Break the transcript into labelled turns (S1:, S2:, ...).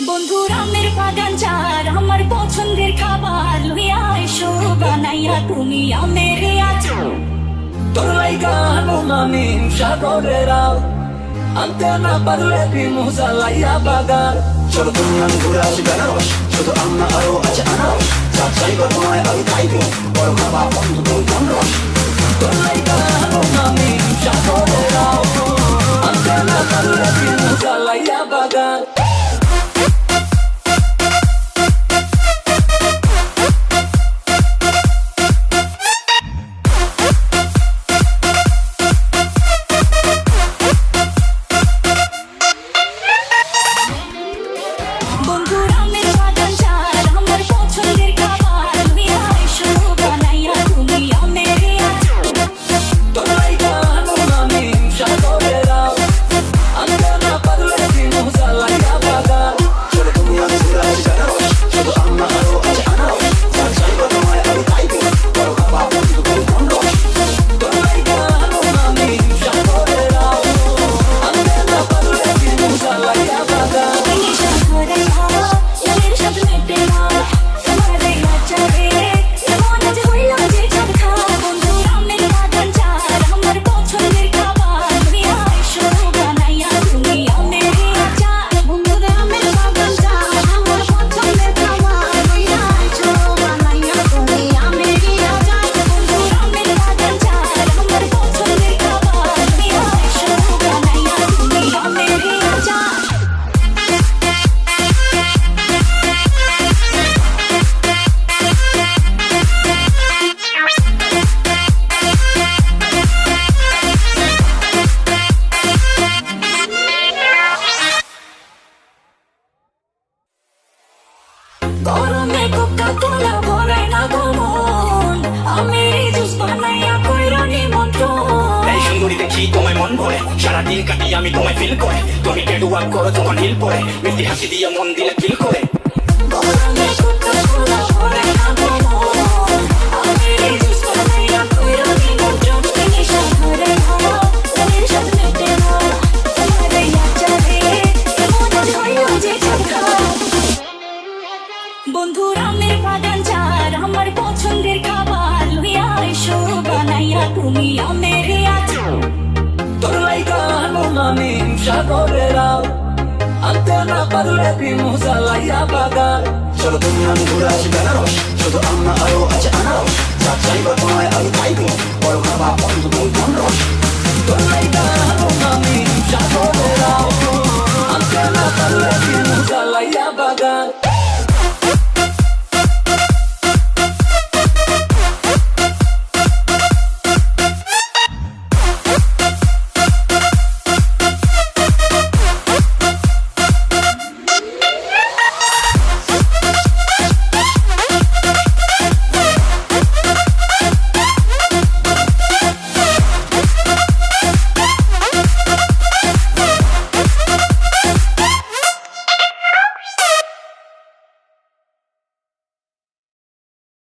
S1: বন্ধুর আমের বাগান যার আমার পছন্দের খাবার লইয়া এসো বানাইয়া তুমি আমের আচার।
S2: তোর লাইগা আমি সাগরের আল, আনতে না পারলে বিমু জ্বালাইয়া বাগান।
S3: চলো তুমি আমি ঘুরে আসি বেনারস, শুধু আমরা আরো আছে আনারস। যা চাইবা তোমায় আমি খাইবো, বড় খাবা বন্ধু তুমি রস।
S2: তোর লাইগা আমি সাগরের আল, আনতে না পারলে বিমু জ্বালাইয়া বাগান।
S1: বন্ধুর আমের বাগান যার আমার পছন্দের খাবার লইয়া এসো বানাইয়া তুমি আমের আচার।
S2: তোর লাইগা আমি সাগরের আল, আনতে না পারলে বিমু জ্বালাইয়া বাগান।
S3: চলো তুমি আমি ঘুরে আসি বেনারস, শুধু আমরা আরো আছে আনারস। যা চাইবা তোমায় আমি খাইবো, বড় খাবা বন্ধু তুমি রস।
S2: তোর লাইগা আমি সাগরের আল, আনতে না পারলে বিমু জ্বালাইয়া বাগান।
S1: নিশা ধরে খাওয়া মনের সাথে মেটে না তোমার এই আচারে এমন আজ হইল যে চাঁদ খাওয়া। বন্ধুর আমের বাগান যার আমার পছন্দের খাবার লইয়া এসো বানাইয়া তুমি আমের আচার। বন্ধুর আমের বাগান যার আমার পছন্দের খাবার লইয়া এসো বানাইয়া তুমি আমের আচার। বন্ধুর আমের বাগান যার আমার পছন্দের খাবার লইয়া এসো বানাইয়া তুমি আমের আচার। গরমে কোকা-কোলা ভরায় না গো মন, আমের জুস বানাইয়া কইরা নিমন্ত্রণ।
S4: এই সুন্দরী দেখি তোমায় মন ভরে, সারাদিন কাটি আমি তোমায় ফিল করে। তুমি কেটু ওয়াক করো যখন হিল পরে, মিষ্টি হাসি দিয়ে মন দিলে ফিল করে।
S1: গরমে কোকা-কোলা ভরায় না গো মন, আমের জুস বানাইয়া কইরা নিমন্ত্রণ। নিশা ধরে খাওয়া মনের সাথে মেটে না তোমার এই আচারে এমন আজ হইল যে চাঁদ খাওয়া। বন্ধুর আমের বাগান যার আমার পছন্দের খাবার লইয়া এসো বানাইয়া তুমি আমের আচার।
S2: তোর লাইগা আমি সাগরের আল, আনতে না পারলে বিমু জ্বালাইয়া বাগান।
S3: চলো তুমি আমি ঘুরে আসি বেনারস, শুধু আমরা আরো আছে আনারস। যা চাইবা তোমায় আমি খাইবো, বড় খাবা বন্ধু তুমি রস।
S2: তোর লাইগা আমি সাগরের আল,